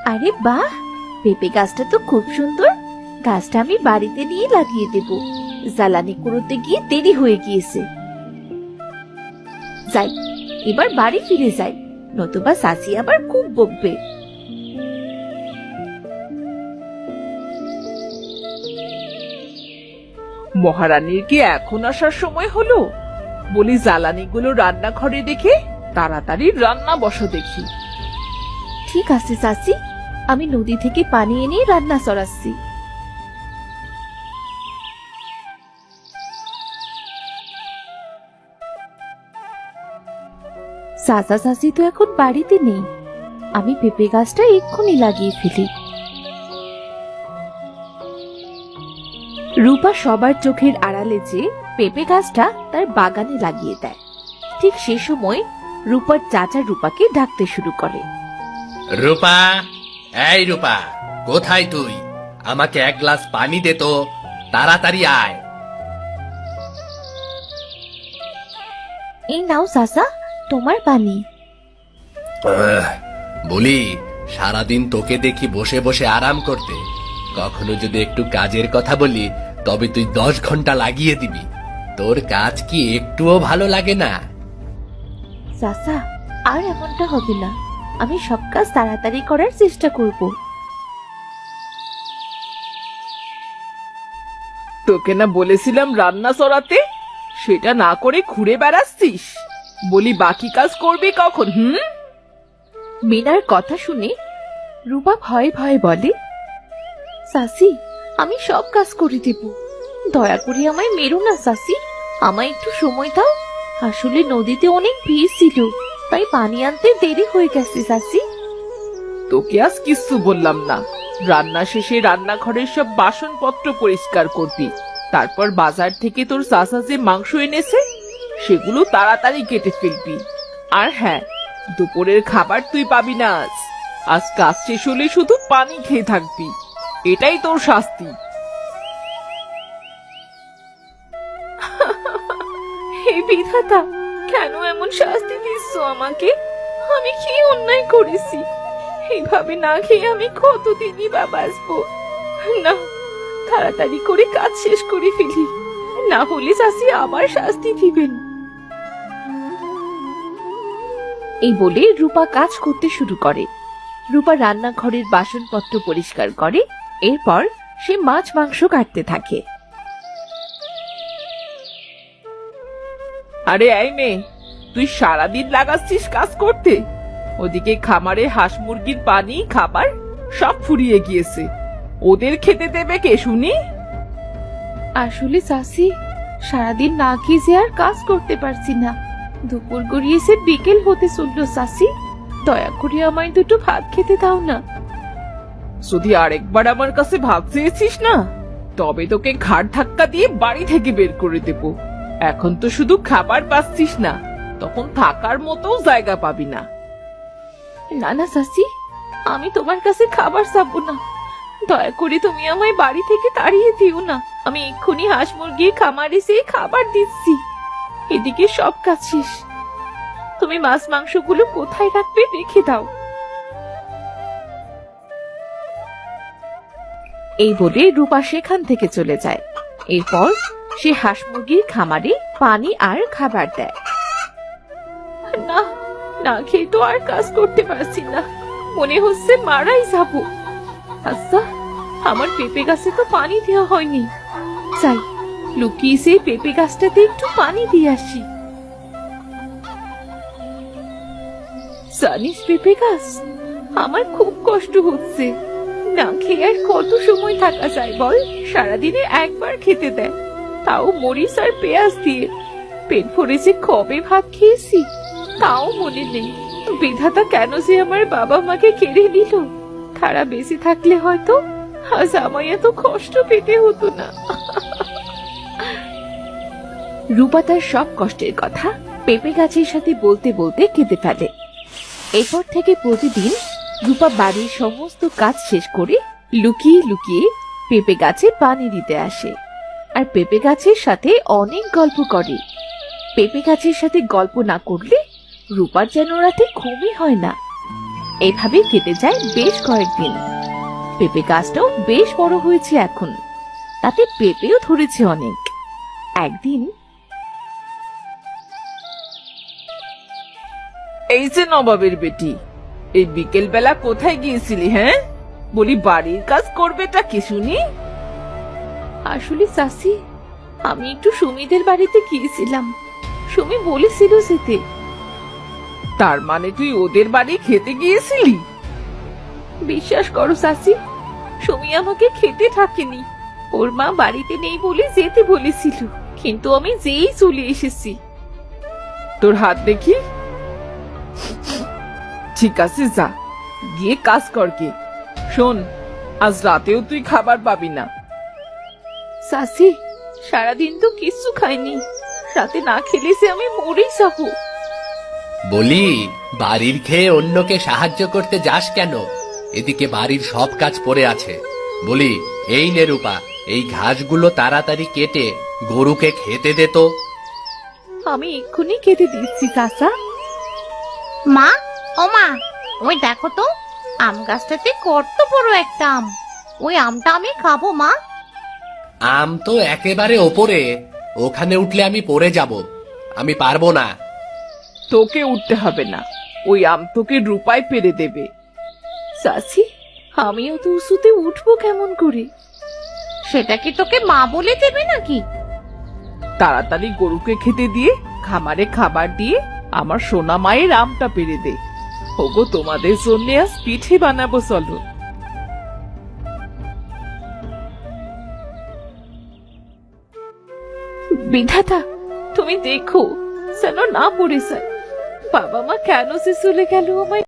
আরে বাহ, পেঁপে গাছটা তো খুব সুন্দর। গাছটা আমি বাড়িতে নিয়ে লাগিয়ে দেব। জ্বালানি কুড়োতে গিয়ে দেরি হয়ে গিয়েছে। যাই, এবার বাড়ি ফিরে যাই, নতুবা সাসি আবার খুব বকবে। মহারানীর কি এখন আসার সময় হলো? বলি জ্বালানিগুলো রান্নাঘরে রেখে তাড়াতাড়ি রান্না বসো দেখি। ঠিক আছে সাসি, আমি নদী থেকে পানি এনে রান্না চড়াচ্ছি। চাচা চাচি তো এখন বাড়িতে নেই। আমি পেঁপে গাছটা এক্ষুনি লাগিয়ে ফেলি। রূপা সবার চোখের আড়ালে যে পেঁপে গাছটা তার বাগানে লাগিয়ে দেয়। ঠিক সে সময় রূপার চাচা রূপাকে ডাকতে শুরু করে। রূপা, এই রূপা, কোথায় তুই? আমাকে এক গ্লাস পানি দে তো, তাড়াতাড়ি আয়। এই নাও চাচা, তোমার পানি। বলি, সারাদিন তোকে দেখি বসে বসে আরাম করতে, কখনো যদি একটু কাজের কথা বলি তবে তুই 10 ঘন্টা লাগিয়ে দিবি। তোর কাজ কি একটুও ভালো লাগে না? চাচা, আর এমনটা হবে না। আমি সব কাজ তাড়াতাড়ি করার চেষ্টা করব। তোকে না বলেছিলাম রান্না চড়াতে, সেটা না করে ঘুরে বেড়াচ্ছিস। বলি বাকি কাজ করবি কখন? মিনার কথা শুনে রূপা ভয়ে ভয়ে বলে, চাচি, আমি সব কাজ করে দেব। দয়া করে আমায় মেরো না চাচি, আমায় একটু সময় দাও। আসলে নদীতে অনেক ভিড় ছিল, তাই পানি আনতে দেরি হয়ে গেছে চাচি। তোকে আজ কিচ্ছু বললাম না। রান্না শেষে রান্নাঘরের সব বাসনপত্র পরিষ্কার করবি। তারপর বাজার থেকে তোর চাচা যে মাংস এনেছে সেগুলো তাড়াতাড়ি কেটে ফেলবি। আর হ্যাঁ, দুপুরের খাবার তুই পাবি না আজ। আজ কাজ শেষ হলে শুধু পানি খেয়ে থাকবি, এটাই তোর শাস্তি। হে বিধাতা, কেন এমন শাস্তি দিচ্ছ আমাকে? আমি কি অন্যায় করেছি? এইভাবে না খেয়ে আমি কতদিনই বা বাঁচবো? না, তাড়াতাড়ি করে কাজ শেষ করে ফেলি, না হলে চাচি আবার শাস্তি দিবেন। এই বলে রূপা কাজ করতে শুরু করে। রূপা রান্নাঘরের বাসনপত্র পরিষ্কার করে, এরপর সে মাছ মাংস কাটতে থাকে। আরে এই মেয়ে, তুই সারাদিন লাগাচ্ছিস কাজ করতে, ওদিকে খামারে হাঁস মুরগির পানি খাবার সব ফুরিয়ে গিয়েছে। ওদের খেতে দেবে কে শুনি? আসলে চাচি, সারাদিন না খেয়ে যে আর কাজ করতে পারছি না। দুপুর গড়িয়েছে, বিকেল হতে চললো চাচি। দয়া করে আমায় দুটো ভাত খেতে দাও না। যদি আরেকবার আমার কাছে ভাত চেয়েছিস না, তবে তোকে ঘাড় ধাক্কা দিয়ে বাড়ি থেকে বের করে দেব। এখন তো শুধু খাবার পাচ্ছিস না, তখন থাকার মতো জায়গা পাবি না। না না চাচি, আমি তোমার কাছে খাবার চাবো না। দয়া করে তুমি আমায় বাড়ি থেকে তাড়িয়ে দিও না। আমি এক্ষুনি হাঁস মুরগির খামারে যেয়ে খাবার দিচ্ছি। এদিকে সব কাজ শেষ। তুমি মাছ মাংসগুলো কোথায় রাখবে রেখে দাও। এই বলে রূপা সেখান থেকে চলে যায়। এরপর সে হাঁস মুরগির খামারে পানি আর খাবার দেয়। না, না খেয়ে তো আর কাজ করতে পারছি না, মনে হচ্ছে মারাই যাবো। আচ্ছা, আমার পেঁপে গাছে তো পানি দেওয়া হয়নি। যাই, লুকিয়ে সেই পেঁপে গাছটাতে একটু পানি দিয়ে আসি। জানিস পেঁপে গাছ, আমার খুব কষ্ট হচ্ছে। না খেয়ে আর কত সময় থাকা যায় বল? সারাদিনে একবার খেতে দেয়, তাও মরিচ আর পেঁয়াজ দিয়ে। পেট ভরে যে কবে ভাত খেয়েছি তাও মনে নেই। বিধাতা কেন যে আমার বাবা মাকে কেড়ে নিল? তারা বেঁচে থাকলে হয়তো আজ আমায় এত কষ্ট পেতে হতো না। রূপা তার সব কষ্টের কথা পেঁপে গাছের সাথে বলতে বলতে কেঁদে ফেলে। এরপর থেকে প্রতিদিন রূপা বাড়ির সমস্ত কাজ শেষ করে লুকিয়ে লুকিয়ে পেঁপে গাছে পানি দিতে আসে, আর পেঁপে গাছের সাথে অনেক গল্প করে। পেঁপে গাছের সাথে গল্প না করলে রূপার যেন রাতে ঘুমই হয় না। এইভাবেই কেটে যায় বেশ কয়েকদিন। পেঁপে গাছটাও বেশ বড় হয়েছে এখন, তাতে পেঁপেও ধরেছে অনেক। একদিন এই যে নবাবের বেটি, এই বিকেল বেলা কোথায় গিয়েছিলি? হ্যাঁ, বলি বাড়ির কাজ করবেটা কি শুনি? আসলে চাচি, আমি একটু সুমিদের বাড়িতে গিয়েছিলাম, সুমি বলেছিল যেতে। তার মানে তুই ওদের বাড়ি খেতে গিয়েছিলি? বিশ্বাস করো চাচি, সুমি আমাকে খেতে থাকেনি। ওর মা বাড়িতে নেই বলে যেতে বলেছিল, কিন্তু আমি যেই চলে এসেছি। তোর হাত দেখি। ঠিক আছে, যা গিয়ে কাজ কর গে। শোন, আজ রাতেও তুই খাবার পাবি না। চাচি, সারাদিন তো কিচ্ছু খাইনি, রাতে না খেলে সে আমি মরেই যাবো। বলি, বাড়ির খেয়ে অন্যকে সাহায্য করতে যাস কেন? এদিকে বাড়ির সব কাজ পড়ে আছে। বলি, এই নে রূপা, এই ঘাসগুলো তাড়াতাড়ি কেটে গরুকে খেতে দে তো। আমি এক্ষুনি কেটে দিচ্ছি চাচা। মা, ও মা, ওই দেখো তো, আম গাছটাতে কত বড় একটা আম। ওই আমটা আমি খাবো মা। আম তো একেবারে ওপরে, ওখানে উঠলে আমি পড়ে যাব, আমি পারবো না। তোকে উঠতে হবে না, ওই আম তোকে রূপায় পেরে দেবে। চাচি, আমিও তো উঁচুতে উঠবো কেমন করে? সেটা কি তোকে মা বলে দেবে নাকি? তাড়াতাড়ি গরুকে খেতে দিয়ে খামারে খাবার দিয়ে আমার সোনা মায়ের আমটা পেরে দে। ওগো, তোমাদের জন্য আজ পিঠে বানাবো, চলো। বিধাতা, তুমি দেখো যেন না পড়ে যায়। বাবা মা কেন যে চলে গেল আমায়